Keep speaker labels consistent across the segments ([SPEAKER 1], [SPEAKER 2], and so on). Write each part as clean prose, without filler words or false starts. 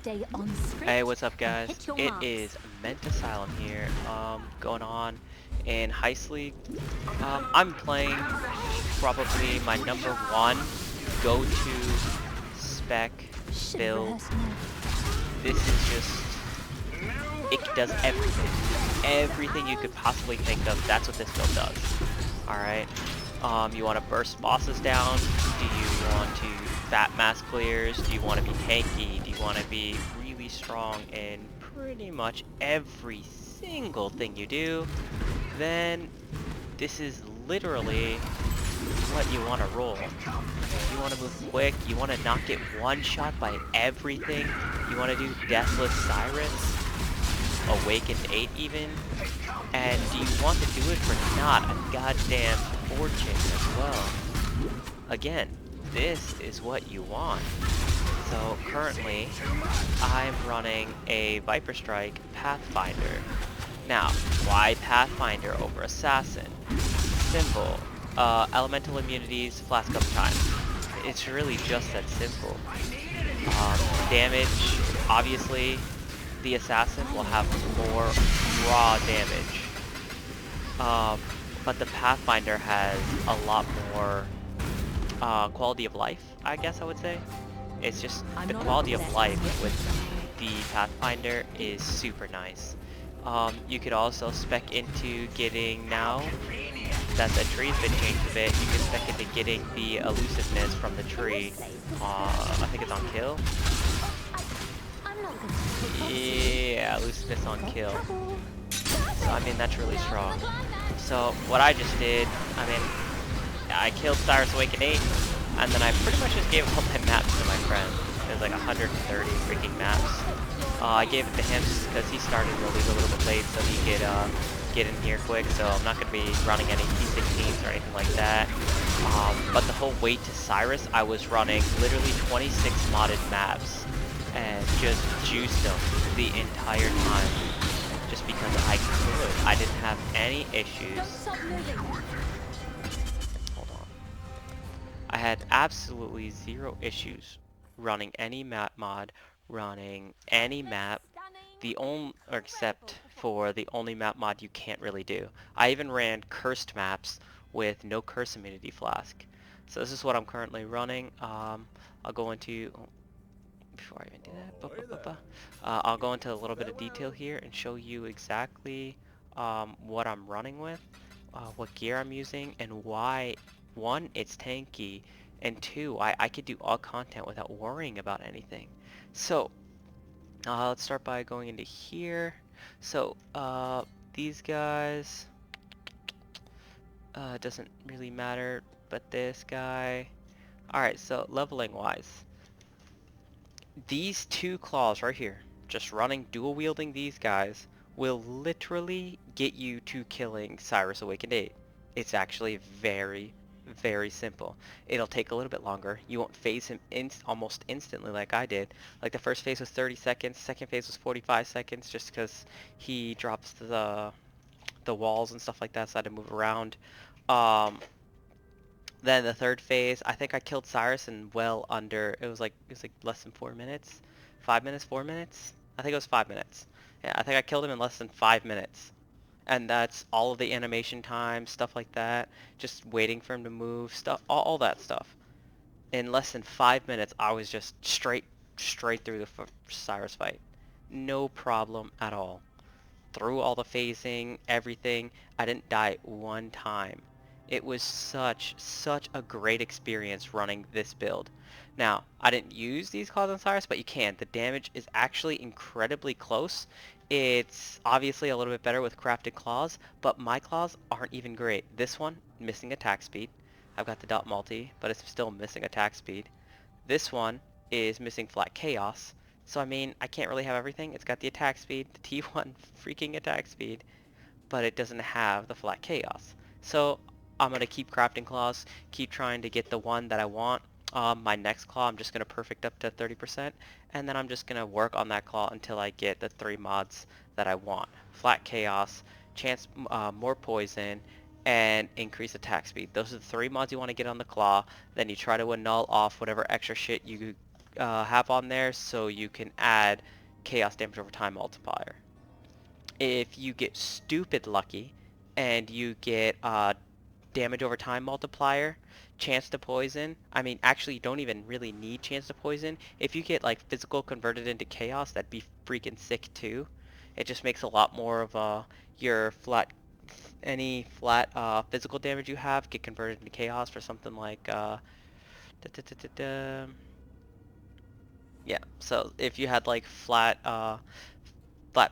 [SPEAKER 1] Stay on script.
[SPEAKER 2] Hey, what's up,
[SPEAKER 1] And
[SPEAKER 2] guys?
[SPEAKER 1] hit your
[SPEAKER 2] It
[SPEAKER 1] marks.
[SPEAKER 2] is Ment Asylum here, going on in Heist League. I'm playing probably my number one go-to spec
[SPEAKER 1] Should have
[SPEAKER 2] build.
[SPEAKER 1] rehearsed more.
[SPEAKER 2] This is just, it does everything. Everything you could possibly think of, that's what this build does. Alright, you want to burst bosses down? Do you want to fat mass clears? Do you want to be tanky? Do you want to be really strong in pretty much every single thing you do? Then this is literally what you want to roll. You want to move quick, you want to not get one shot by everything, you want to do Deathless Cyrus, Awakened 8 even, and do you want to do it for not a goddamn fortune as well? Again, this is what you want. So currently, I'm running a Viper Strike Pathfinder. Now, why Pathfinder over Assassin? Simple. Elemental immunities, flask up time. It's really just that simple. Damage, obviously, the Assassin will have more raw damage. But the Pathfinder has a lot more quality of life, I guess I would say. It's just the quality of life with the Pathfinder is super nice. You could also spec into getting now that the tree's been changed a bit, you can spec into getting the elusiveness from the tree. I think it's on kill. Yeah, elusiveness on kill. So I mean that's really strong. So what I just did, I mean, I killed Cyrus Awaken 8, and then I pretty much just gave all my maps to my friend. There's like 130 freaking maps. I gave it to him just because he started the league a little bit late, so he could get in here quick. So I'm not going to be running any P16s or anything like that. But the whole way to Cyrus, I was running literally 26 modded maps and just juiced them the entire time. Just because I could. I didn't have any issues. Hold on. I had absolutely zero issues running any map mod, running any map, the only, or except for the only map mod you can't really do. I even ran cursed maps with no curse immunity flask. So this is what I'm currently running. I'll go into, before I even do that, I'll go into a little bit of detail here and show you exactly what I'm running with, what gear I'm using, and why, one, it's tanky, and two, I could do all content without worrying about anything. So, let's start by going into here. So, these guys, doesn't really matter, but this guy. Alright, so leveling wise. These two claws right here, just running, dual wielding these guys, will literally get you to killing Cyrus Awakened 8. It's actually very, very simple. It'll take a little bit longer. You won't phase him almost instantly like I did. Like the first phase was 30 seconds, second phase was 45 seconds just because he drops the walls and stuff like that, so I had to move around. Then the third phase, I think I killed Cyrus in well under, it was like less than 4 minutes. 5 minutes, 4 minutes? I think it was 5 minutes. Yeah, I think I killed him in less than 5 minutes. And that's all of the animation time, stuff like that. Just waiting for him to move, stuff, all that stuff. In less than 5 minutes, I was just straight through the Cyrus fight. No problem at all. Through all the phasing, everything, I didn't die one time. It was such a great experience running this build. Now, I didn't use these claws on Cyrus, but you can. The damage is actually incredibly close. It's obviously a little bit better with crafted claws, but my claws aren't even great. This one, missing attack speed. I've got the dot multi, but it's still missing attack speed. This one is missing flat chaos. So I mean, I can't really have everything. It's got the attack speed, the T1 freaking attack speed, but it doesn't have the flat chaos. So I'm going to keep crafting claws, keep trying to get the one that I want. My next claw I'm just going to perfect up to 30%, and then I'm just going to work on that claw until I get the 3 mods that I want. Flat chaos, chance more poison, and increase attack speed. Those are the 3 mods you want to get on the claw. Then you try to annul off whatever extra shit you have on there so you can add chaos damage over time multiplier. If you get stupid lucky and you get damage over time multiplier, chance to poison. I mean, actually, you don't even really need chance to poison. If you get like physical converted into chaos, that'd be freaking sick too. It just makes a lot more of your any flat physical damage you have get converted into chaos for something like yeah. So if you had like flat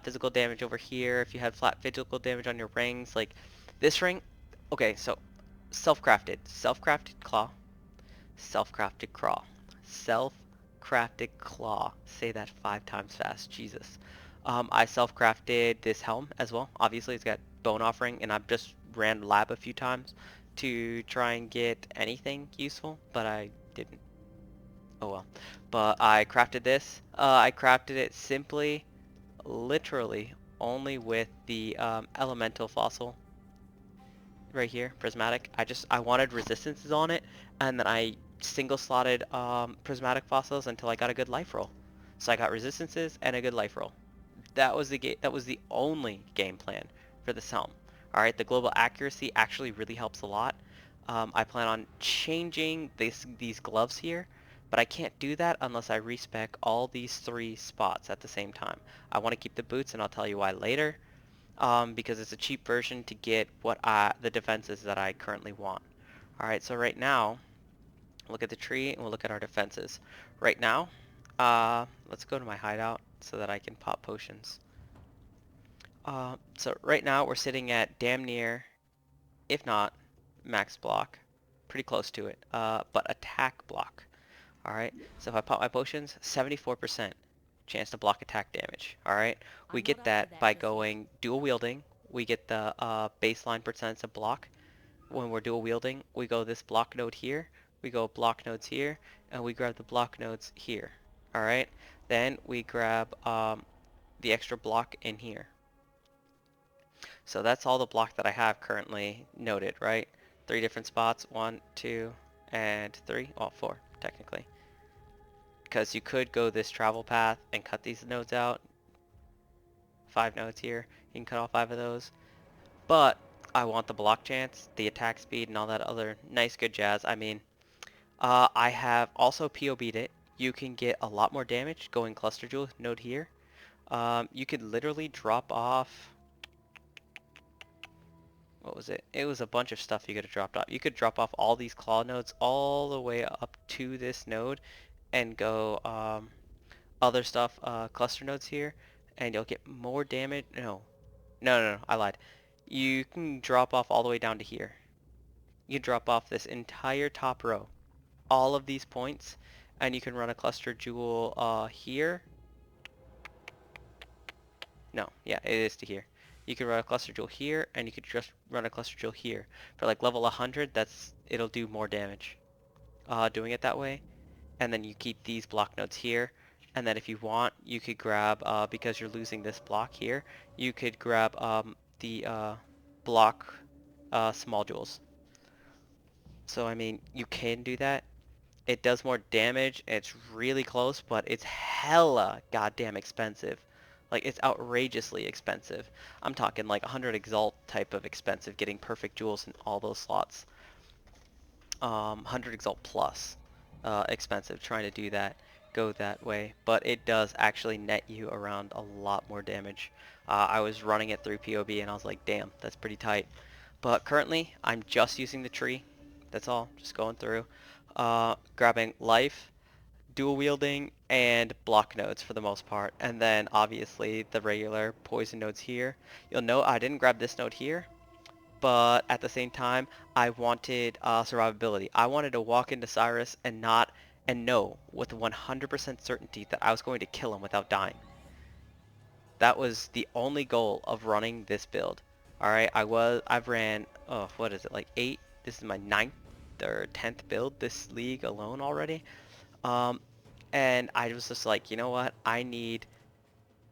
[SPEAKER 2] physical damage over here, if you had flat physical damage on your rings, like this ring, okay, so self-crafted claw, self-crafted claw, self-crafted claw. Say that 5 times fast, Jesus. I self-crafted this helm as well. Obviously, it's got bone offering, and I've just ran lab a few times to try and get anything useful, but I didn't. Oh well. But I crafted this. I crafted it simply, literally, only with the elemental fossil right here, prismatic. I wanted resistances on it, and then I single slotted prismatic fossils until I got a good life roll. So I got resistances and a good life roll. That was the only game plan for this helm. All right, the global accuracy actually really helps a lot. I plan on changing these gloves here, but I can't do that unless I respec all these 3 spots at the same time. I want to keep the boots, and I'll tell you why later. Because it's a cheap version to get the defenses that I currently want. Alright, so right now, look at the tree and we'll look at our defenses. Right now, let's go to my hideout so that I can pop potions. So right now we're sitting at damn near, if not, max block. Pretty close to it, but attack block. Alright, so if I pop my potions, 74% chance to block attack damage. Alright, we get that by going dual wielding. We get the baseline percents of block. When we're dual wielding, we go this block node here, we go block nodes here, and we grab the block nodes here. Alright, then we grab the extra block in here. So that's all the block that I have currently noted, right? 3 different spots, 1, 2, and 3. Well, 4, technically. Because you could go this travel path and cut these nodes out. 5 nodes here. You can cut all 5 of those. But I want the block chance, the attack speed, and all that other nice good jazz. I mean, I have also POB'd it. You can get a lot more damage going cluster jewel node here. You could literally drop off... What was it? It was a bunch of stuff you could have dropped off. You could drop off all these claw nodes all the way up to this node and go other stuff, cluster nodes here, and you'll get more damage. No, I lied. You can drop off all the way down to here. You drop off this entire top row, all of these points, and you can run a cluster jewel here. No, yeah, it is to here. You can run a cluster jewel here, and you could just run a cluster jewel here. For like level 100, it'll do more damage doing it that way. And then you keep these block nodes here. And then if you want, you could grab, because you're losing this block here, you could grab the block small jewels. So I mean, you can do that. It does more damage, it's really close, but it's hella goddamn expensive. Like, it's outrageously expensive. I'm talking like 100 Exalt type of expensive, getting perfect jewels in all those slots. 100 Exalt plus expensive trying to do that, go that way. But it does actually net you around a lot more damage. I was running it through POB and I was like, damn, that's pretty tight. But currently, I'm just using the tree. That's all, just going through. Grabbing life, dual wielding, and block nodes for the most part. And then obviously the regular poison nodes here. You'll note I didn't grab this node here, but at the same time, I wanted survivability. I wanted to walk into Cyrus and know with 100% certainty that I was going to kill him without dying. That was the only goal of running this build. Alright, I've ran, oh, what is it, like 8? This is my 9th or 10th build this league alone already. And I was just like, you know what, I need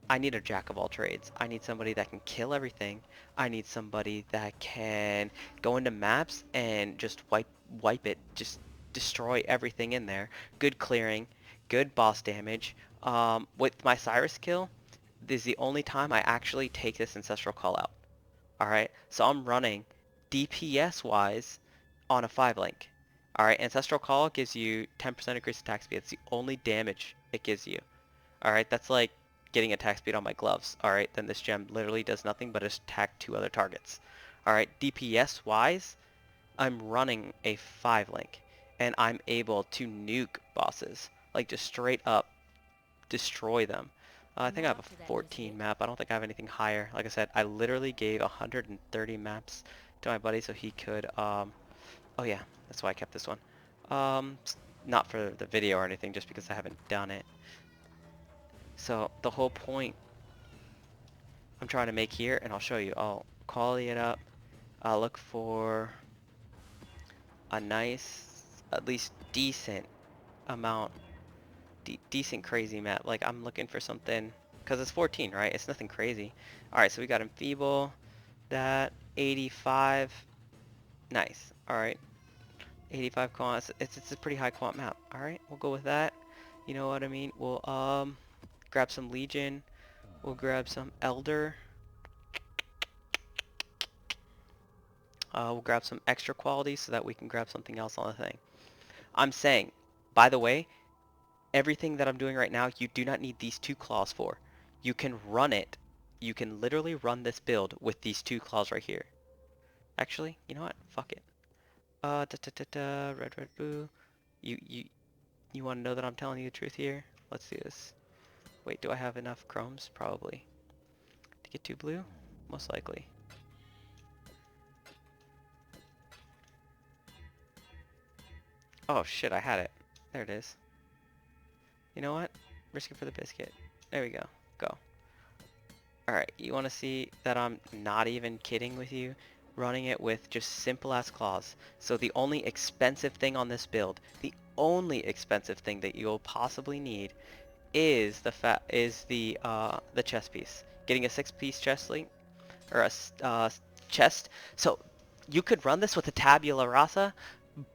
[SPEAKER 2] a jack of all trades. I need somebody that can kill everything. I need somebody that can go into maps and just wipe it, just destroy everything in there. Good clearing, good boss damage. With my Cyrus kill, this is the only time I actually take this Ancestral Call out. Alright, so I'm running DPS wise on a 5 link. Alright, Ancestral Call gives you 10% increased attack speed. It's the only damage it gives you. Alright, that's like getting attack speed on my gloves. Alright, then this gem literally does nothing but attack 2 other targets. Alright, DPS wise, I'm running a 5 link. And I'm able to nuke bosses. Like just straight up destroy them. I think I have a 14 map. I don't think I have anything higher. Like I said, I literally gave 130 maps to my buddy so he could, oh yeah, that's why I kept this one. Not for the video or anything, just because I haven't done it. So the whole point I'm trying to make here, and I'll show you, I'll quality it up. I'll look for a nice, at least decent amount, decent crazy map. Like I'm looking for something, because it's 14, right? It's nothing crazy. Alright, so we got Enfeeble, that, 85, nice. Alright, 85 quant, it's a pretty high quant map. Alright, we'll go with that. You know what I mean? We'll, grab some Legion, we'll grab some Elder, we'll grab some extra quality so that we can grab something else on the thing. I'm saying, by the way, everything that I'm doing right now, you do not need these 2 claws for. You can run it. You can literally run this build with these 2 claws right here. Actually, you know what? Fuck it. Red, boo. You want to know that I'm telling you the truth here? Let's do this. Wait, do I have enough chromes? Probably. To get 2 blue? Most likely. Oh shit, I had it. There it is. You know what? Risk it for the biscuit. There we go. Go. Alright, you want to see that I'm not even kidding with you? Running it with just simple ass claws. So the only expensive thing on this build, the only expensive thing that you'll possibly need is the chest piece. Getting a 6-piece chest link, or a chest. So you could run this with a tabula rasa,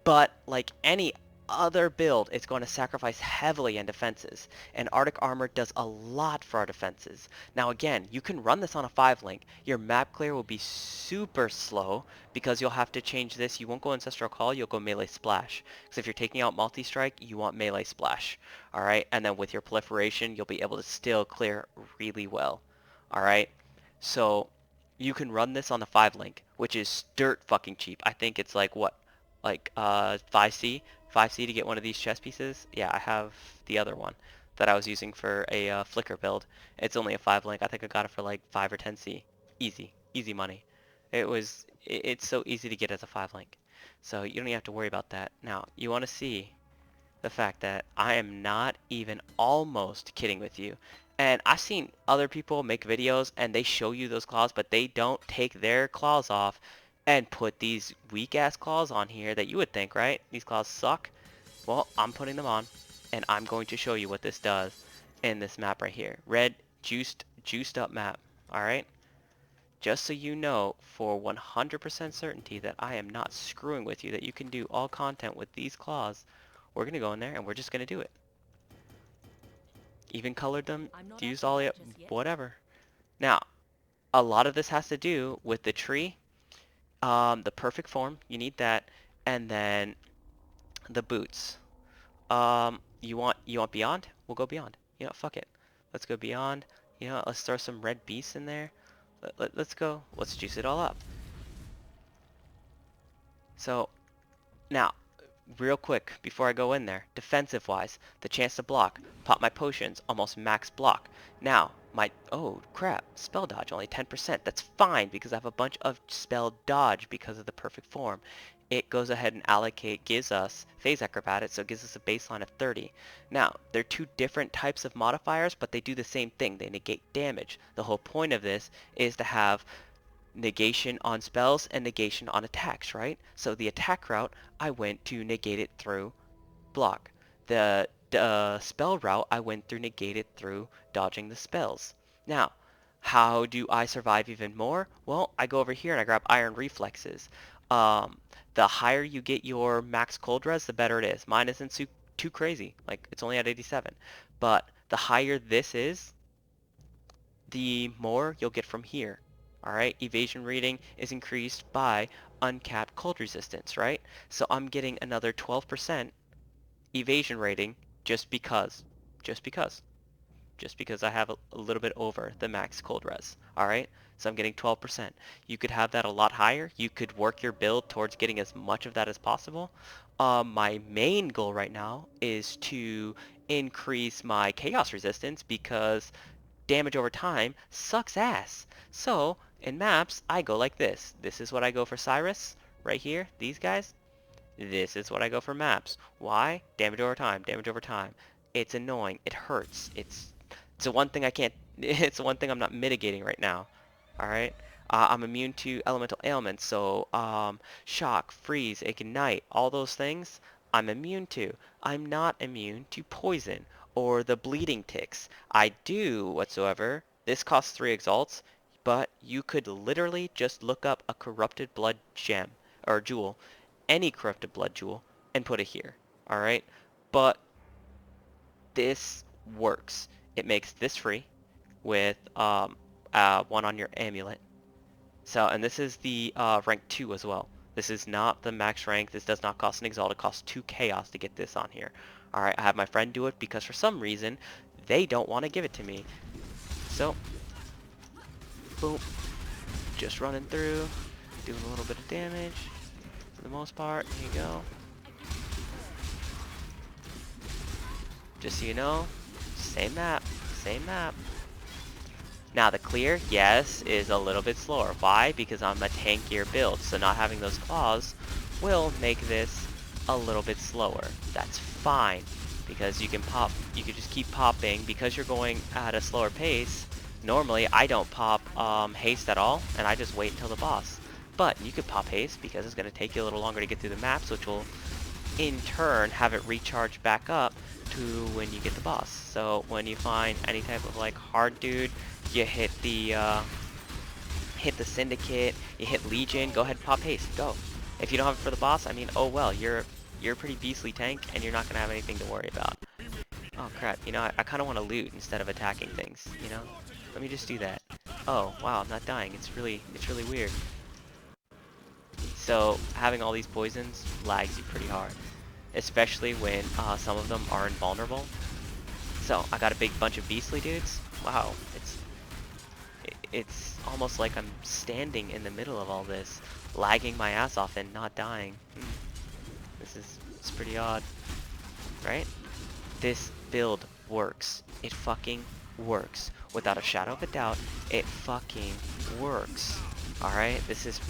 [SPEAKER 2] but like any other build, it's going to sacrifice heavily in defenses, and Arctic Armor does a lot for our defenses. Now again, you can run this on a 5 link. Your map clear will be super slow because you'll have to change this. You won't go Ancestral Call, you'll go Melee Splash. Because if you're taking out Multi-Strike, you want Melee Splash. Alright, and then with your Proliferation, you'll be able to still clear really well. Alright, so you can run this on the 5 link, which is dirt fucking cheap. I think it's like what? Like 5C? 5C to get one of these chest pieces. Yeah, I have the other one that I was using for a flicker build. It's only a 5 link. I think I got it for like 5 or 10C. Easy money. It's so easy to get as a 5 link. So you don't even have to worry about that. Now, you want to see the fact that I am not even almost kidding with you. And I've seen other people make videos and they show you those claws, but they don't take their claws off and put these weak ass claws on here that you would think, right? These claws suck. Well, I'm putting them on, and I'm going to show you what this does in this map right here. Red, juiced up map, alright? Just so you know for 100% certainty that I am not screwing with you, that you can do all content with these claws, we're going to go in there and we're just going to do it. Even colored them, used all the, whatever. Now, a lot of this has to do with the tree. The perfect form, you need that, and then the boots. You want beyond? We'll go beyond. You know, fuck it. Let's go beyond. You know, let's throw some red beasts in there. Let's go. Let's juice it all up. So, now, real quick before I go in there, defensive wise, the chance to block, pop my potions, almost max block. Now, oh crap, spell dodge only 10%. That's fine because I have a bunch of spell dodge because of the perfect form. It goes ahead and gives us phase acrobatics, so it gives us a baseline of 30. Now, they're 2 different types of modifiers, but they do the same thing. They negate damage. The whole point of this is to have negation on spells and negation on attacks, right? So the attack route, I went to negate it through block. The spell route, I went through negate it through dodging the spells. Now, how do I survive even more? Well, I go over here and I grab Iron Reflexes. The higher you get your max cold res, the better it is. Mine isn't too crazy. Like, it's only at 87. But the higher this is, the more you'll get from here. Alright, evasion rating is increased by uncapped cold resistance, right? So I'm getting another 12% evasion rating just because. Just because. Just because I have a little bit over the max cold res. Alright, so I'm getting 12%. You could have that a lot higher. You could work your build towards getting as much of that as possible. My main goal right now is to increase my chaos resistance because damage over time sucks ass. So in maps, I go like this. This is what I go for Cyrus right here. These guys. This is what I go for maps. Why? Damage over time. Damage over time. It's annoying. It hurts. It's the one thing I can't. It's the one thing I'm not mitigating right now. All right. I'm immune to elemental ailments, so shock, freeze, ignite, all those things I'm immune to. I'm not immune to poison or the bleeding ticks. I do whatsoever. This costs 3 exalts, but you could literally just look up a corrupted blood gem or jewel, any corrupted blood jewel, and put it here. All right, but this works. It makes this free with one on your amulet. So, and this is the rank 2 as well. This is not the max rank. This does not cost an exalt. It costs 2 chaos to get this on here. Alright, I have my friend do it because for some reason, they don't want to give it to me. So, boom. Just running through, doing a little bit of damage. For the most part, here you go. Just so you know, same map, same map. Now the clear, yes, is a little bit slower. Why? Because I'm a tankier build, so not having those claws will make this a little bit slower. That's fine, because you can just keep popping. Because you're going at a slower pace, normally I don't pop haste at all, and I just wait until the boss. But you could pop haste because it's going to take you a little longer to get through the maps, which will in turn have it recharge back up to when you get the boss. So when you find any type of like hard dude, you hit the syndicate, you hit legion, go ahead and pop haste, go. If you don't have it for the boss, I mean, oh well, you're a pretty beastly tank and you're not gonna have anything to worry about. Oh crap, you know, I kind of want to loot instead of attacking things, you know? Let me just do that. Oh wow, I'm not dying. It's really weird. So having all these poisons lags you pretty hard, especially when some of them are invulnerable. So I got a big bunch of beastly dudes. Wow, it's almost like I'm standing in the middle of all this, lagging my ass off and not dying. It's pretty odd, right? This build works. It fucking works. Without a shadow of a doubt, it fucking works. Alright, this is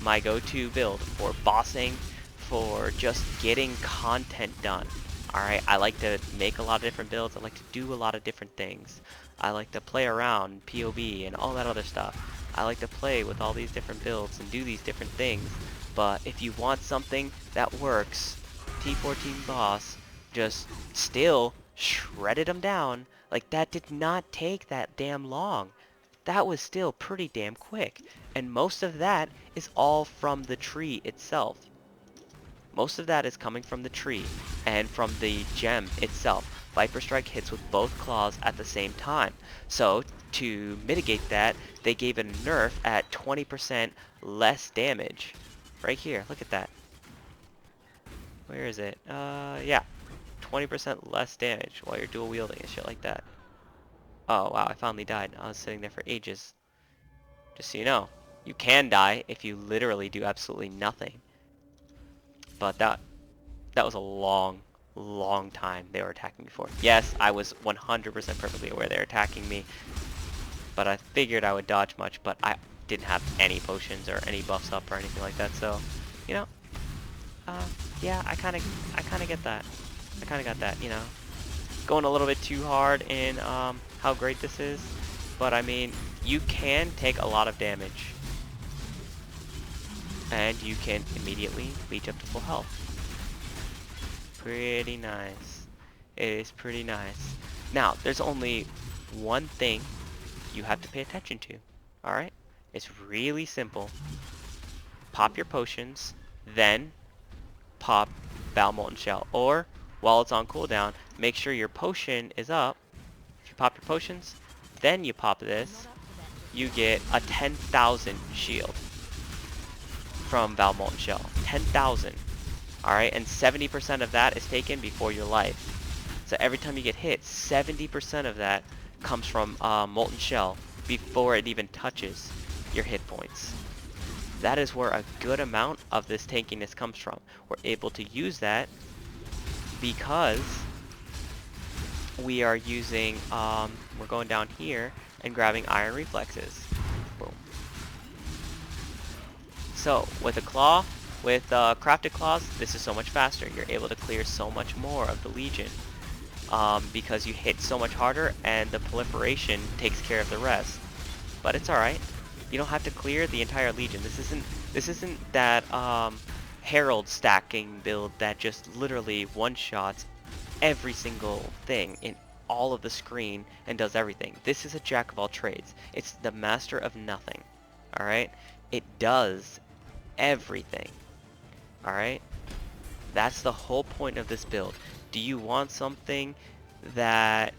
[SPEAKER 2] my go-to build for bossing, for just getting content done. Alright, I like to make a lot of different builds. I like to do a lot of different things. I like to play around, POB, and all that other stuff. I like to play with all these different builds and do these different things. But if you want something that works, T14 boss just still shredded them down. Like, that did not take that damn long. That was still pretty damn quick. And most of that is all from the tree itself. Most of that is coming from the tree and from the gem itself. Viper Strike hits with both claws at the same time. So to mitigate that, they gave a nerf at 20% less damage. Right here, look at that. Where is it? Yeah. 20% less damage while you're dual wielding and shit like that. Oh wow, I finally died. I was sitting there for ages. Just so you know, you can die if you literally do absolutely nothing. But that was a long time they were attacking me for. Yes, I was 100% perfectly aware they were attacking me, but I figured I would dodge much, but I didn't have any potions or any buffs up or anything like that, so, you know, yeah, I kind of get that. I kind of got that, you know. Going a little bit too hard in how great this is, but I mean, you can take a lot of damage, and you can immediately leech up to full health. Pretty nice. It is pretty nice. Now, there's only one thing you have to pay attention to, alright? It's really simple. Pop your potions, then pop Val Molten Shell. Or, while it's on cooldown, make sure your potion is up. If you pop your potions, then you pop this, you get a 10,000 shield from Val Molten Shell. 10,000. Alright, and 70% of that is taken before your life. So every time you get hit, 70% of that comes from Molten Shell before it even touches your hit points. That is where a good amount of this tankiness comes from. We're able to use that because we are using, we're going down here and grabbing Iron Reflexes. Boom. So, with a claw, with crafted claws, this is so much faster. You're able to clear so much more of the Legion because you hit so much harder and the proliferation takes care of the rest. But it's alright. You don't have to clear the entire Legion. This isn't that Herald stacking build that just literally one-shots every single thing in all of the screen and does everything. This is a jack of all trades. It's the master of nothing. Alright? It does everything. Alright? That's the whole point of this build. Do you want something that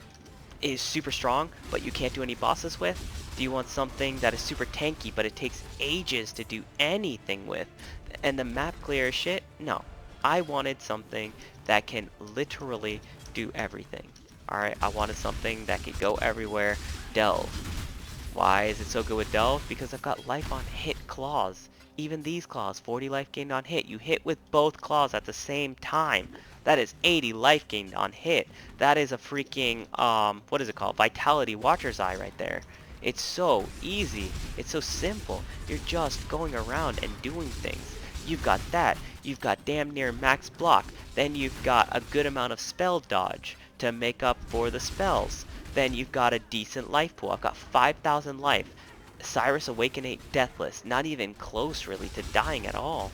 [SPEAKER 2] is super strong but you can't do any bosses with? Do you want something that is super tanky but it takes ages to do anything with? And the map clear shit? No. I wanted something that can literally do everything. Alright, I wanted something that could go everywhere. Delve. Why is it so good with Delve? Because I've got life on hit claws. Even these claws, 40 life gained on hit. You hit with both claws at the same time. That is 80 life gained on hit. That is a freaking, what is it called? Vitality Watcher's Eye right there. It's so easy. It's so simple. You're just going around and doing things. You've got that. You've got damn near max block. Then you've got a good amount of spell dodge to make up for the spells. Then you've got a decent life pool. I've got 5,000 life. Cyrus Awakenate Deathless. Not even close really to dying at all.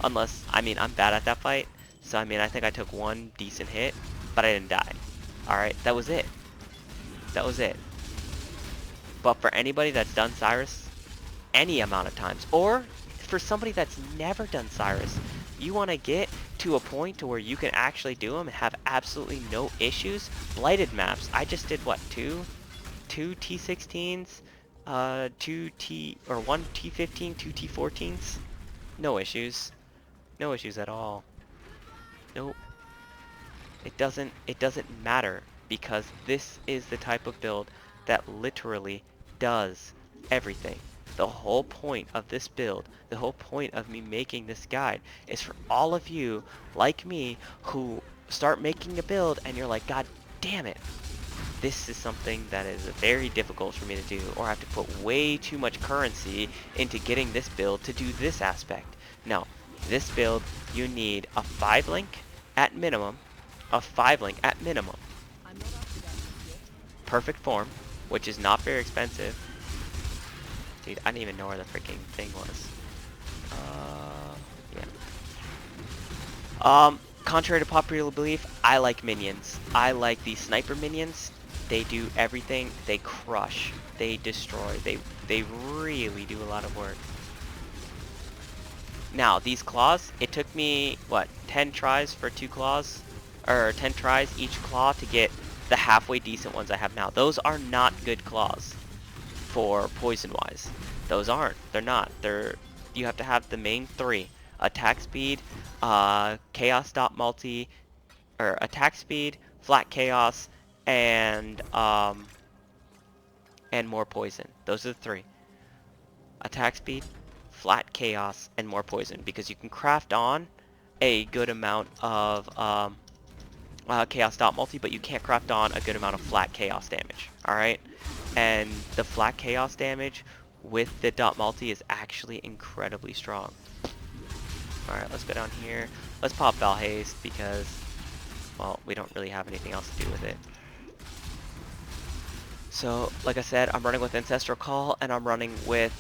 [SPEAKER 2] Unless, I mean, I'm bad at that fight. So, I mean, I think I took one decent hit, but I didn't die. Alright, that was it. That was it. But for anybody that's done Cyrus any amount of times, or for somebody that's never done Cyrus, you want to get to a point to where you can actually do them and have absolutely no issues. Blighted maps. I just did what, two T16s, one T15, two T14s. No issues. No issues at all. Nope. It doesn't matter because this is the type of build that literally does everything. The whole point of this build, the whole point of me making this guide is for all of you like me who start making a build and you're like, God damn it, this is something that is very difficult for me to do, or I have to put way too much currency into getting this build to do this aspect. No, this build you need a 5 link at minimum, perfect form, which is not very expensive. Dude, I didn't even know where the freaking thing was. Yeah. Contrary to popular belief, I like minions. I like these sniper minions. They do everything. They crush. They destroy. They really do a lot of work. Now, these claws, it took me, what, 10 tries for 2 claws? Or 10 tries each claw to get the halfway decent ones I have now. Those are not good claws for poison-wise. Those aren't. They're not. You have to have the main 3. Attack speed, chaos dot multi, or attack speed, flat chaos, and more poison. Those are the 3. Attack speed, flat chaos, and more poison, because you can craft on a good amount of chaos dot multi, but you can't craft on a good amount of flat chaos damage. Alright? And the flat chaos damage with the dot multi is actually incredibly strong. Alright, let's go down here. Let's pop Val Haste because, well, we don't really have anything else to do with it. So, like I said, I'm running with Ancestral Call, and I'm running with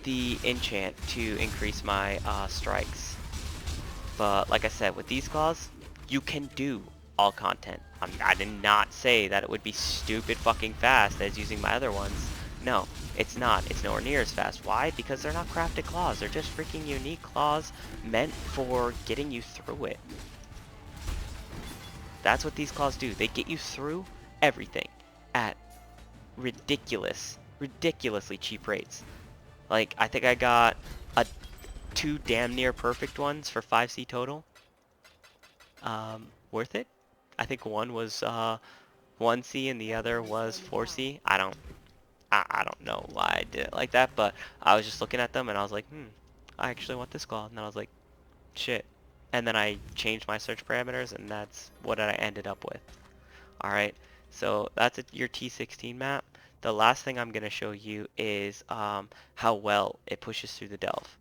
[SPEAKER 2] the enchant to increase my strikes. But like I said, with these claws, you can do all content. I did not say that it would be stupid fucking fast as using my other ones. No, it's not. It's nowhere near as fast. Why? Because they're not crafted claws. They're just freaking unique claws meant for getting you through it. That's what these claws do. They get you through everything at ridiculously cheap rates. Like, I think I got a 2 damn near perfect ones for 5C total. Worth it? I think one was 1C and the other was 4C. I don't know why I did it like that, but I was just looking at them and I was like, I actually want this claw. And then I was like, shit. And then I changed my search parameters and that's what I ended up with. Alright, so that's your T16 map. The last thing I'm going to show you is how well it pushes through the delve.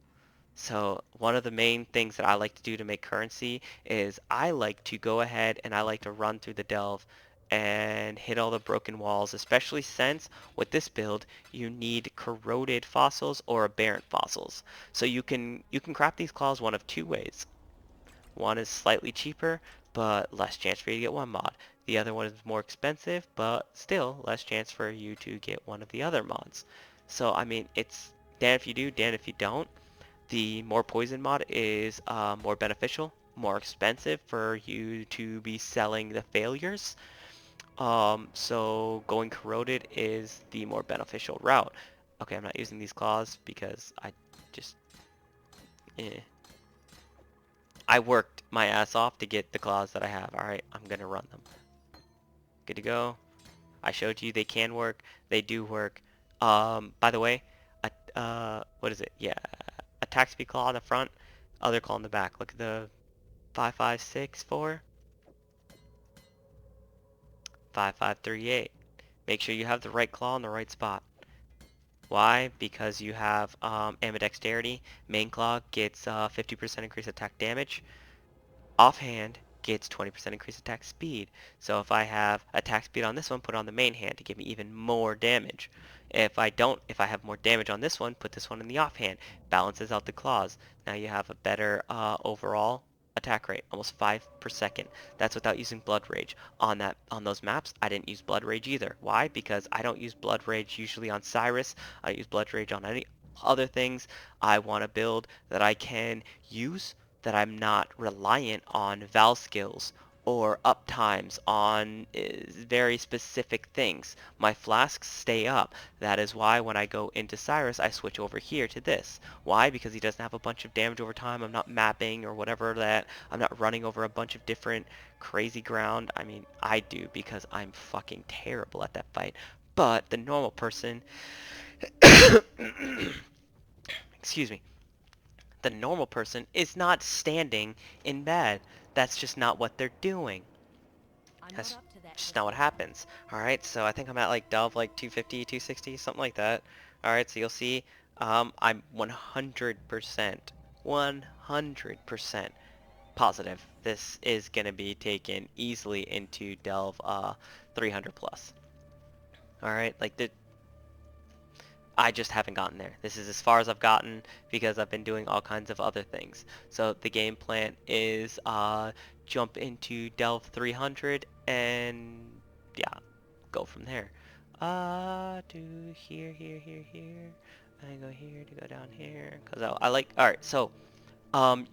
[SPEAKER 2] So one of the main things that I like to do to make currency is I like to go ahead and I like to run through the delve and hit all the broken walls, especially since with this build you need corroded fossils or aberrant fossils. So you can craft these claws one of two ways. One is slightly cheaper, but less chance for you to get one mod. The other one is more expensive, but still less chance for you to get one of the other mods. So I mean, it's damn if you do, damn if you don't. The more poison mod is more beneficial, more expensive for you to be selling the failures. So going corroded is the more beneficial route. Okay, I'm not using these claws because I just, eh. I worked my ass off to get the claws that I have. Alright, I'm gonna run them. Good to go. I showed you they can work. They do work. By the way, what is it? Yeah, attack speed claw on the front, other claw on the back. Look at the 5564, 5538. Make sure you have the right claw in the right spot. Why? Because you have ambidexterity. Main claw gets 50% increased attack damage. Offhand gets 20% increased attack speed. So if I have attack speed on this one, put it on the main hand to give me even more damage. If I have more damage on this one, put this one in the offhand. Balances out the claws. Now you have a better overall attack rate, almost 5 per second. That's without using Blood Rage. On those maps, I didn't use Blood Rage either. Why? Because I don't use Blood Rage usually on Cyrus. I use Blood Rage on any other things. I want a build that I can use, that I'm not reliant on val skills or uptimes on very specific things. My flasks stay up. That is why when I go into Cyrus, I switch over here to this. Why? Because he doesn't have a bunch of damage over time. I'm not mapping or whatever that. I'm not running over a bunch of different crazy ground. I mean, I do because I'm fucking terrible at that fight. But the normal person, excuse me, the normal person is not standing in bed. That's just not what they're doing. That's just not what happens. Alright, so I think I'm at like delve like 250, 260, something like that. Alright, so you'll see I'm 100% positive this is going to be taken easily into delve 300 plus. Alright, like I just haven't gotten there. This is as far as I've gotten because I've been doing all kinds of other things. So the game plan is jump into Delve 300 and yeah, go from there. Do here. I go here to go down here because I like. All right, so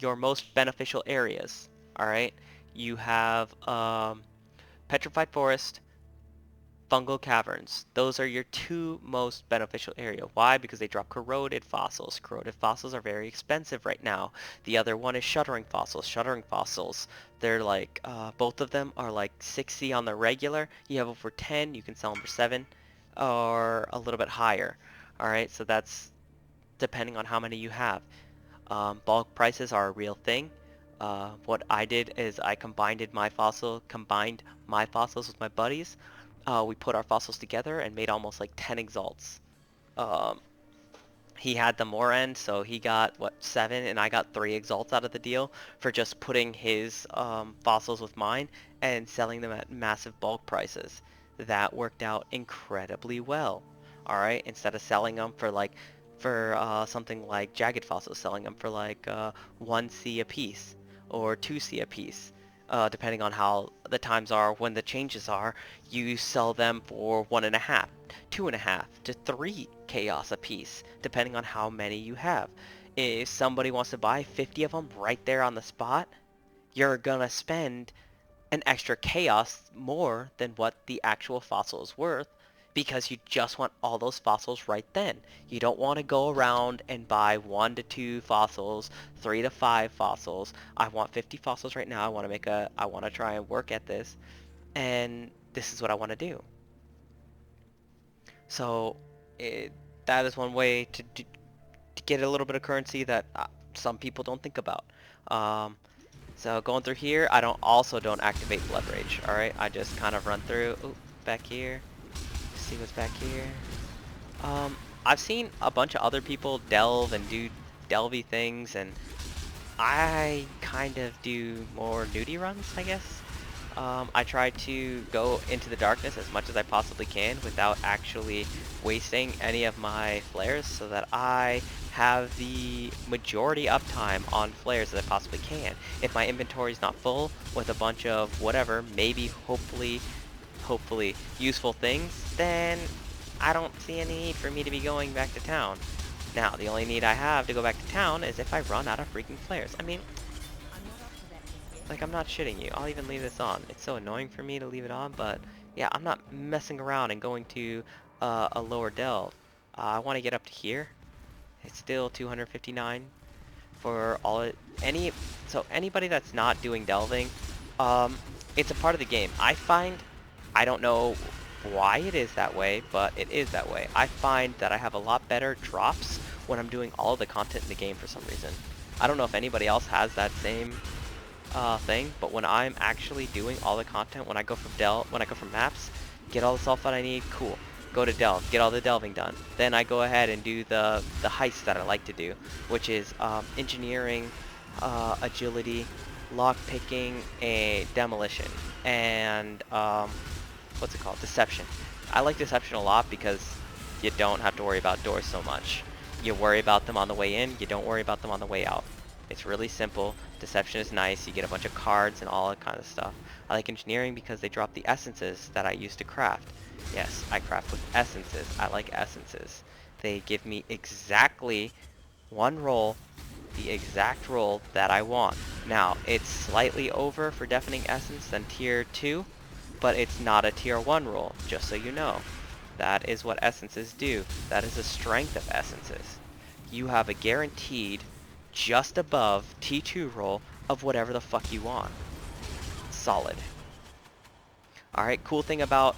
[SPEAKER 2] your most beneficial areas. All right, you have Petrified Forest, fungal caverns. Those are your two most beneficial area. Why? Because they drop corroded fossils. Corroded fossils are very expensive right now. The other one is shuddering fossils. Shuddering fossils, they're like, both of them are like 60 on the regular. You have over 10, you can sell them for 7 or a little bit higher. Alright, so that's depending on how many you have. Bulk prices are a real thing. What I did is I combined my fossils with my buddies. We put our fossils together and made almost like 10 exalts. Um, he had the more end, so he got, what, 7, and I got 3 exalts out of the deal for just putting his fossils with mine and selling them at massive bulk prices. That worked out incredibly well. Alright, instead of selling them for something like Jagged Fossils, selling them for like 1C a piece or 2C a piece. depending on how the times are when the changes are. You sell them for 1.5, 2.5 to 3 chaos a piece, depending on how many you have. If somebody wants to buy 50 of them right there on the spot, you're gonna spend an extra chaos more than what the actual fossil is worth, because you just want all those fossils right then. You don't want to go around and buy 1 to 2 fossils, 3 to 5 fossils. I want 50 fossils right now. I want to try and work at this, and this is what I want to do. So that is one way to get a little bit of currency that some people don't think about. Um, So going through here, I don't activate Blood Rage. All right, I just kind of run through. Ooh, back here. See what's back here. I've seen a bunch of other people delve and do delvy things, and I kind of do more nudie runs, I guess. I try to go into the darkness as much as I possibly can without actually wasting any of my flares, so that I have the majority uptime on flares that I possibly can. If my inventory is not full with a bunch of whatever, maybe hopefully useful things, then I don't see any need for me to be going back to town. Now, the only need I have to go back to town is if I run out of freaking flares. I mean, like, I'm not shitting you. I'll even leave this on. It's so annoying for me to leave it on, but yeah, I'm not messing around and going to a lower delve. I want to get up to here. It's still 259 for all it. So anybody that's not doing delving, it's a part of the game. I don't know why it is that way, but it is that way. I find that I have a lot better drops when I'm doing all of the content in the game for some reason. I don't know if anybody else has that same thing, but when I'm actually doing all the content, when I go from maps, get all the stuff that I need, cool. Go to delve, get all the delving done. Then I go ahead and do the heist that I like to do, which is engineering, agility, lock picking, a demolition, and what's it called? Deception. I like deception a lot because you don't have to worry about doors so much. You worry about them on the way in, you don't worry about them on the way out. It's really simple. Deception is nice. You get a bunch of cards and all that kind of stuff. I like engineering because they drop the essences that I use to craft. Yes, I craft with essences. I like essences. They give me exactly one roll, the exact roll that I want. Now, it's slightly over for Deafening Essence than Tier 2, but it's not a Tier 1 roll, just so you know. That is what essences do. That is the strength of essences. You have a guaranteed just above T2 roll of whatever the fuck you want. Solid. Alright, cool thing about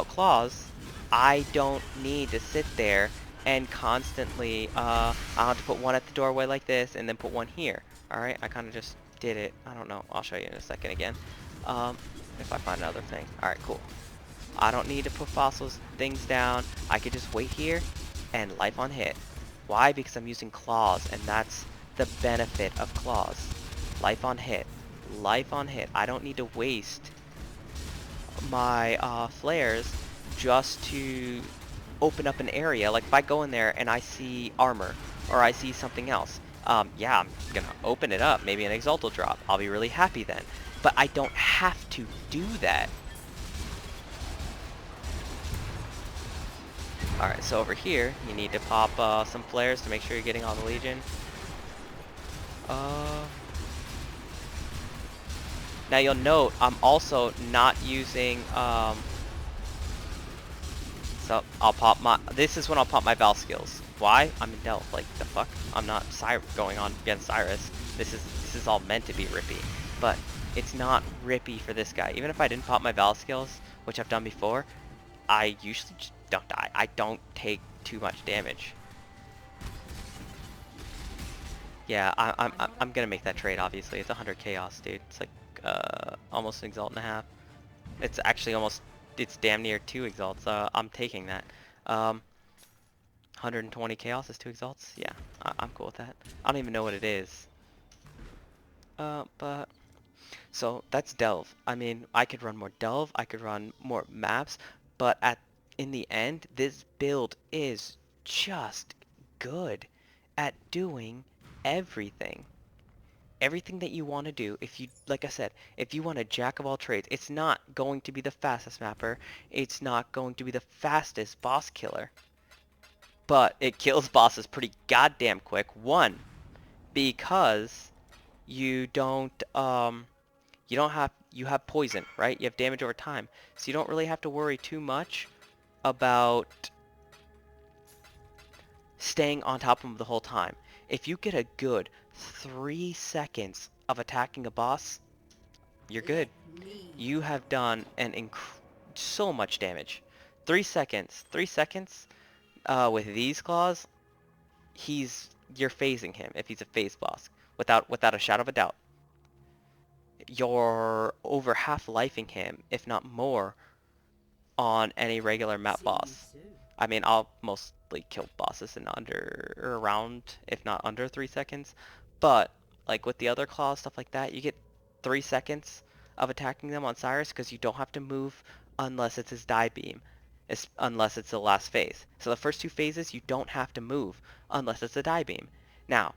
[SPEAKER 2] claws, I don't need to sit there and constantly, I'll have to put one at the doorway like this and then put one here. Alright, I kind of just did it. I don't know. I'll show you in a second again. If I find another thing. Alright, cool. I don't need to put fossils things down. I could just wait here and life on hit. Why? Because I'm using claws, and that's the benefit of claws. Life on hit. Life on hit. I don't need to waste my flares just to open up an area. Like if I go in there and I see armor or I see something else, yeah, I'm gonna open it up. Maybe an Exalt will drop. I'll be really happy then. But I don't have to do that. Alright, so over here, you need to pop some flares to make sure you're getting all the Legion. Now you'll note, I'm also not using, so I'll pop this is when I'll pop my Val skills. Why? I'm in Delve, like, the fuck? I'm not going on against Cyrus. This is all meant to be rippy. But it's not rippy for this guy. Even if I didn't pop my Val skills, which I've done before, I usually just don't die. I don't take too much damage. Yeah, I'm gonna make that trade, obviously. It's 100 chaos, dude. It's like, almost an Exalt and a half. It's actually it's damn near 2 Exalts. I'm taking that. 120 chaos is 2 Exalts? Yeah, I'm cool with that. I don't even know what it is. But... So, that's Delve. I mean, I could run more Delve, I could run more maps, but in the end, this build is just good at doing everything. everything that you want to do, if you, like I said, if you want a jack of all trades, it's not going to be the fastest mapper. It's not going to be the fastest boss killer. But it kills bosses pretty goddamn quick. One, because you have poison, right? You have damage over time. So you don't really have to worry too much about staying on top of them the whole time. If you get a good 3 seconds of attacking a boss, you're good. You have done so much damage. 3 seconds. 3 seconds with these claws, you're phasing him if he's a phase boss. Without a shadow of a doubt. You're over half-lifing him, if not more, on any regular map boss. I mean, I'll mostly kill bosses in around, if not under 3 seconds. But, like with the other claws, stuff like that, you get 3 seconds of attacking them on Cyrus because you don't have to move unless it's his die beam. Unless it's the last phase. So the first 2 phases, you don't have to move unless it's a die beam. Now,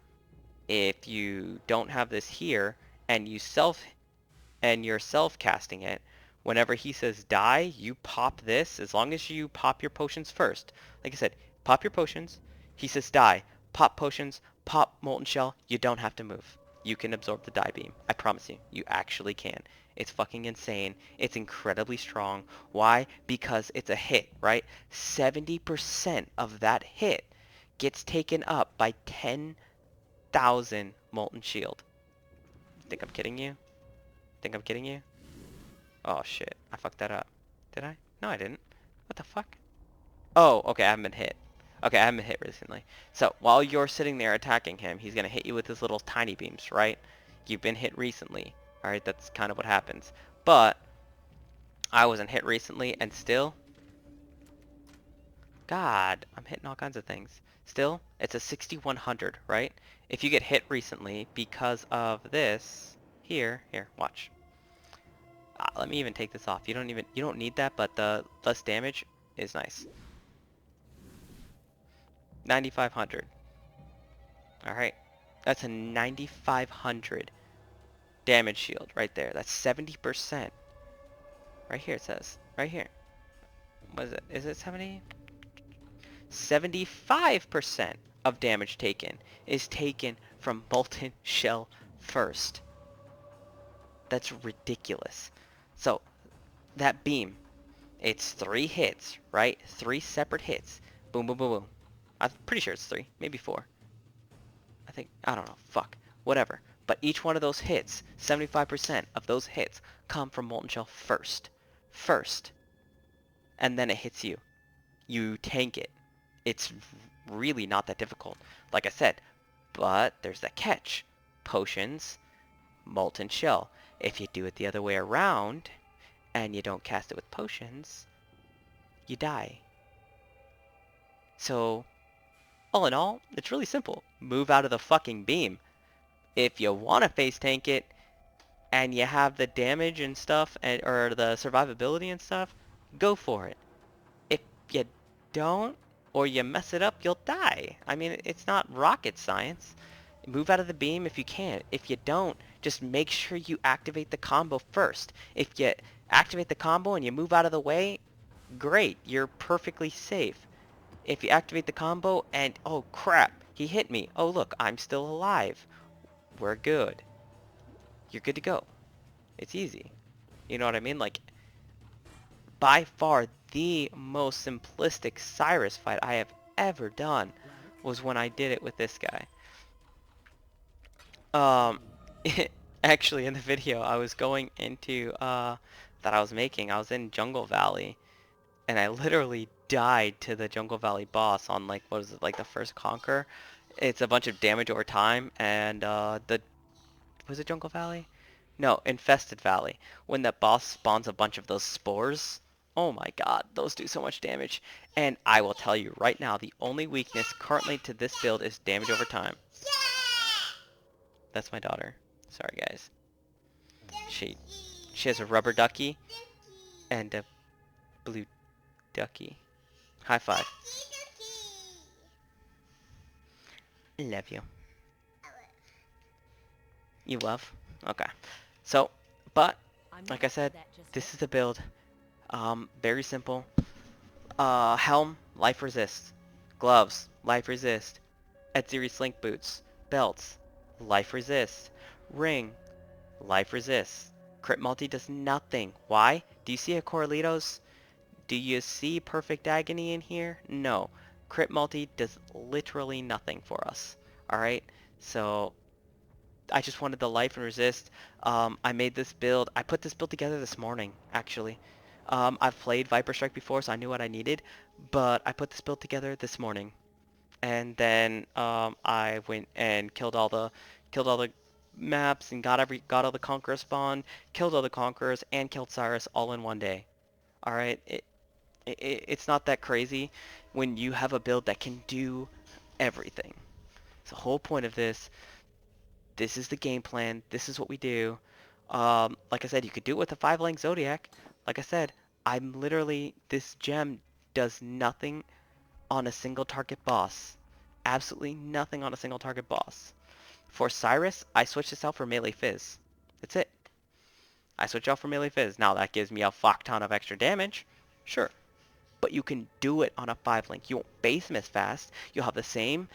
[SPEAKER 2] if you don't have this here, and you're self-casting it, whenever he says die, you pop this, as long as you pop your potions first. Like I said, pop your potions, he says die, pop potions, pop molten shell, you don't have to move. You can absorb the die beam. I promise you, you actually can. It's fucking insane. It's incredibly strong. Why? Because it's a hit, right? 70% of that hit gets taken up by 10,000 molten shield. Think I'm kidding you? Think I'm kidding you? Oh shit, I fucked that up. Did I? No, I didn't. What the fuck? Oh, okay, I haven't been hit. Okay, I haven't been hit recently. So, while you're sitting there attacking him, he's gonna hit you with his little tiny beams, right? You've been hit recently. Alright, that's kind of what happens. But, I wasn't hit recently, and still... God, I'm hitting all kinds of things. Still, it's a 6100, right? If you get hit recently because of this... Here, watch. Let me even take this off. You don't need that, but the less damage is nice. 9,500. Alright. That's a 9,500 damage shield right there. That's 70%. Right here it says. Right here. What is it? Is it 70? 75% of damage taken is taken from molten shell first. That's ridiculous. So, that beam, it's 3 hits, right? 3 separate hits. Boom, boom, boom, boom. I'm pretty sure it's 3, maybe 4. I don't know, fuck. Whatever. But each one of those hits, 75% of those hits come from Molten Shell first. First. And then it hits you. You tank it. It's really not that difficult. Like I said, but there's that catch. Potions, Molten Shell. If you do it the other way around, and you don't cast it with potions, you die. So, all in all, it's really simple. Move out of the fucking beam. If you want to face tank it, and you have the damage and stuff, or the survivability and stuff, go for it. If you don't, or you mess it up, you'll die. I mean, it's not rocket science. Move out of the beam if you can. If you don't, just make sure you activate the combo first. If you activate the combo and you move out of the way, great, you're perfectly safe. If you activate the combo and, oh crap, he hit me. Oh look, I'm still alive. We're good. You're good to go. It's easy. You know what I mean? Like, by far the most simplistic Cyrus fight I have ever done was when I did it with this guy. Actually, in the video I was going into, that I was making, I was in Jungle Valley, and I literally died to the Jungle Valley boss on, like, what is it, like the first conquer? It's a bunch of damage over time, and, was it Jungle Valley? No, Infested Valley. When that boss spawns a bunch of those spores, oh my god, those do so much damage. And I will tell you right now, the only weakness currently to this build is damage over time. That's my daughter. Sorry, guys. She has a rubber ducky and a blue ducky. High five. Love you. You love? Okay. So, but,
[SPEAKER 1] I'm
[SPEAKER 2] like
[SPEAKER 1] not
[SPEAKER 2] I
[SPEAKER 1] up for
[SPEAKER 2] said,
[SPEAKER 1] that just
[SPEAKER 2] this
[SPEAKER 1] yet.
[SPEAKER 2] is the build. Very simple. Helm, life resist. Gloves, life resist. Etsy Slink boots. Belts, life resist. Ring, life resist. Crit multi does nothing. Why? Do you see a Corlitos? Do you see Perfect Agony in here? No. Crit multi does literally nothing for us. Alright? So I just wanted the life and resist. I made this build. I put this build together this morning, actually. I've played Viper Strike before, so I knew what I needed. But I put this build together this morning, and then I went and killed all the maps and got all the conquerors spawn, killed all the conquerors, and killed Cyrus all in one day. All right, it's not that crazy when you have a build that can do everything. So the whole point of this is the game plan. This is what we do. Like I said, you could do it with a 5 link Zodiac. Like I said, this gem does nothing on a single target boss. Absolutely nothing on a single target boss. For Cyrus, I switched this out for Melee Fizz. That's it. I switch out for Melee Fizz. Now that gives me a fuck ton of extra damage. Sure. But you can do it on a 5 link. You won't base miss fast. You'll have the same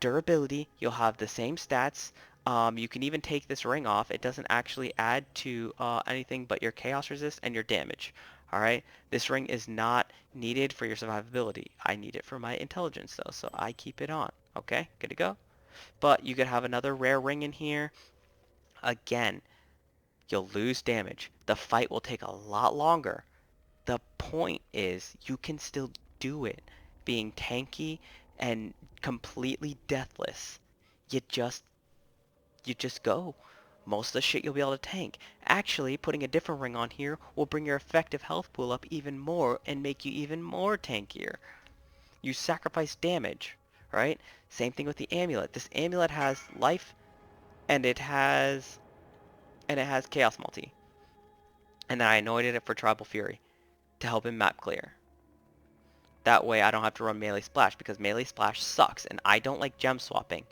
[SPEAKER 2] durability. You'll have the same stats. You can even take this ring off. It doesn't actually add to anything but your chaos resist and your damage. Alright? This ring is not needed for your survivability. I need it for my intelligence though, so I keep it on. Okay? Good to go? But you could have another rare ring in here. Again, you'll lose damage. The fight will take a lot longer. The point is you can still do it being tanky and completely deathless. You just you just go. Most of the shit you'll be able to tank. Actually, putting a different ring on here will bring your effective health pool up even more and make you even more tankier. You sacrifice damage, right? Same thing with the amulet. This amulet has life and it has chaos multi. And then I anointed it for tribal fury to help him map clear. That way I don't have to run melee splash because melee splash sucks and I don't like gem swapping.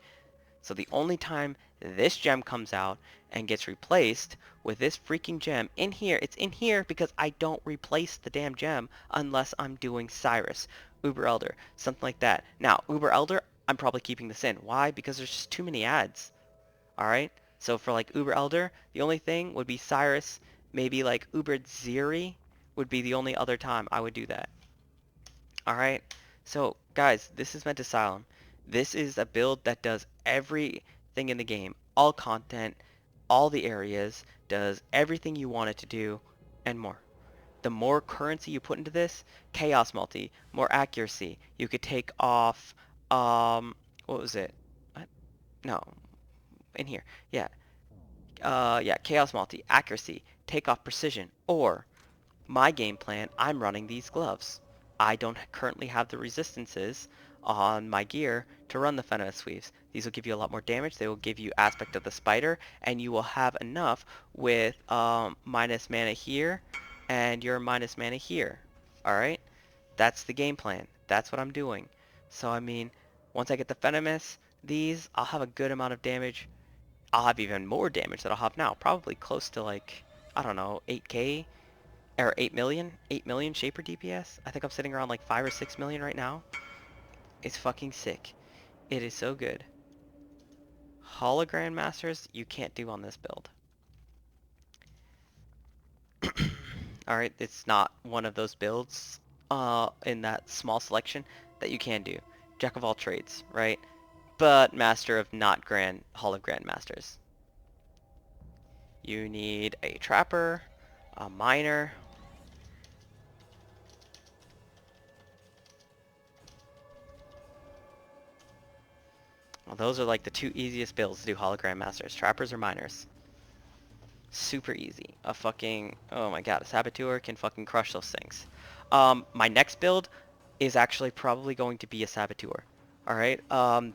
[SPEAKER 2] So the only time this gem comes out and gets replaced with this freaking gem in here, it's in here because I don't replace the damn gem unless I'm doing Cyrus, Uber Elder, something like that. Now, Uber Elder, I'm probably keeping this in. Why? Because there's just too many ads. Alright? So for like Uber Elder, the only thing would be Cyrus, maybe like Uber Ziri would be the only other time I would do that. Alright? So, guys, this is meant Asylum. This is a build that does everything in the game. All content, all the areas, does everything you want it to do, and more. The more currency you put into this, Chaos Multi, more accuracy. You could take off, what was it? What? No, in here. Yeah. Yeah, Chaos Multi, accuracy, take off precision, or my game plan, I'm running these gloves. I don't currently have the resistances on my gear to run the Venomous Weaves. These will give you a lot more damage. They will give you aspect of the spider, and you will have enough with minus mana here and your minus mana here. Alright? That's the game plan. That's what I'm doing. So, I mean, once I get the Venomous, I'll have a good amount of damage. I'll have even more damage that I'll have now. Probably close to like, I don't know, 8k or 8 million Shaper DPS. I think I'm sitting around like 5 or 6 million right now. It's fucking sick. It is so good. Hologram Masters, you can't do on this build. Alright, it's not one of those builds in that small selection that you can do. Jack of all trades, right? But master of not grand hologram masters. You need a trapper, a miner. Well, those are like the two easiest builds to do hologram masters, trappers or miners. Super easy. Oh my god, a Saboteur can fucking crush those things. My next build is actually probably going to be a Saboteur. Alright,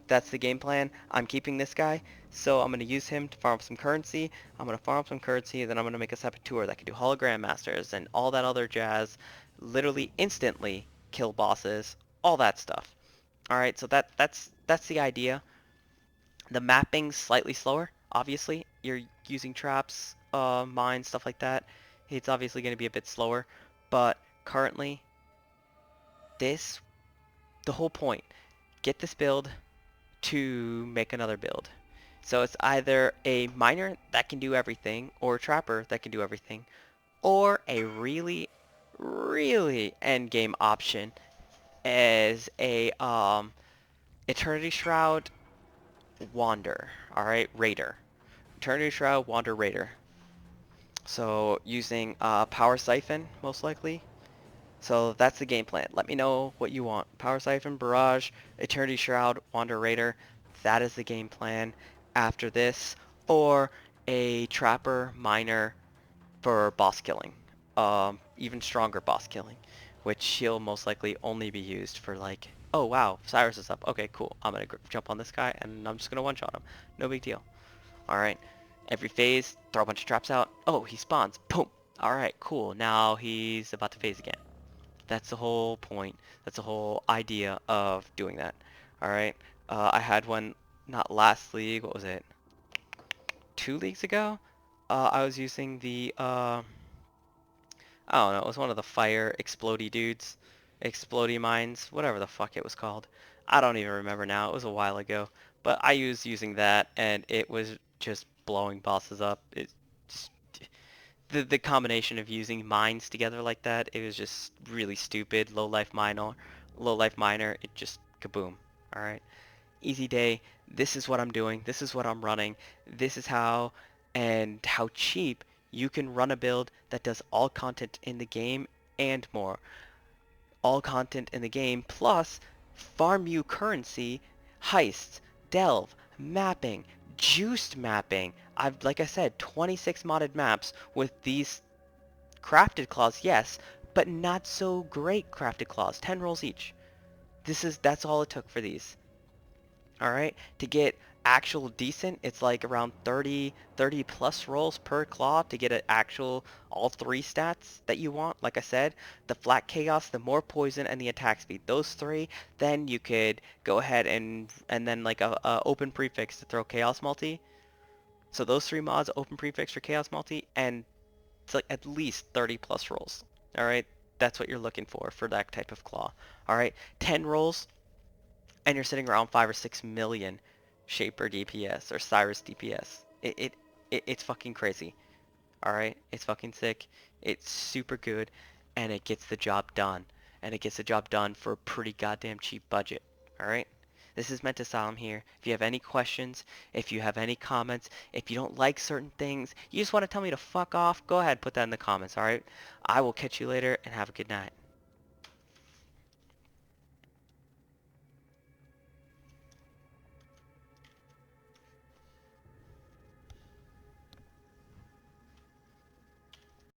[SPEAKER 2] that's the game plan. I'm keeping this guy, so I'm going to use him to farm some currency. I'm going to farm some currency, then I'm going to make a Saboteur that can do hologram masters and all that other jazz. Literally instantly kill bosses, all that stuff. Alright, so that's the idea. The mapping's slightly slower, obviously. you're using traps, mines, stuff like that, it's obviously going to be a bit slower. But currently, this, the whole point, get this build to make another build. So it's either a miner that can do everything, or a trapper that can do everything, or a really, really end game option as a Eternity Shroud Wander. All right, Raider. Eternity Shroud Wander Raider. So using Power Siphon most likely. So that's the game plan. Let me know what you want. Power Siphon, Barrage, Eternity Shroud, Wander Raider. That is the game plan after this. Or a Trapper Miner for boss killing. Even stronger boss killing. Which he'll most likely only be used for like, oh wow, Cyrus is up. Okay, cool. I'm going to jump on this guy and I'm just going to one-shot him. No big deal. Alright. Every phase, throw a bunch of traps out. Oh, he spawns. Boom. Alright, cool. Now he's about to phase again. That's the whole point. That's the whole idea of doing that. Alright. I had one, not last league, what was it? 2 leagues ago? I was using the, I don't know, it was one of the fire explodey dudes. Explodey mines, whatever the fuck it was called. I don't even remember now. It was a while ago. But I used using that, and it was just blowing bosses up. It just, the combination of using mines together like that, it was just really stupid. Low life miner, it just kaboom. All right, easy day. This is what I'm doing. This is what I'm running. This is how and how cheap you can run a build that does all content in the game and more. All content in the game plus farm you currency, heists, delve, mapping, juiced mapping. Like I said, 26 modded maps with these crafted claws, yes, but not so great crafted claws. 10 rolls each. That's all it took for these. All right, to get actual decent, it's like around 30 plus rolls per claw to get an actual all three stats that you want. Like I said, the flat chaos, the more poison, and the attack speed. Those three, then you could go ahead and then like a open prefix to throw chaos multi. So those three mods, open prefix for chaos multi, and it's like at least 30 plus rolls. All right, that's what you're looking for that type of claw. All right, 10 rolls and you're sitting around 5 or 6 million Shaper DPS or Cyrus DPS. It's fucking crazy. All right, it's fucking sick. It's super good, and it gets the job done. And it gets the job done for a pretty goddamn cheap budget. All right. This is Meant Asylum here. If you have any questions, if you have any comments, if you don't like certain things, you just want to tell me to fuck off, go ahead, put that in the comments, alright? I will catch you later, and have a good night.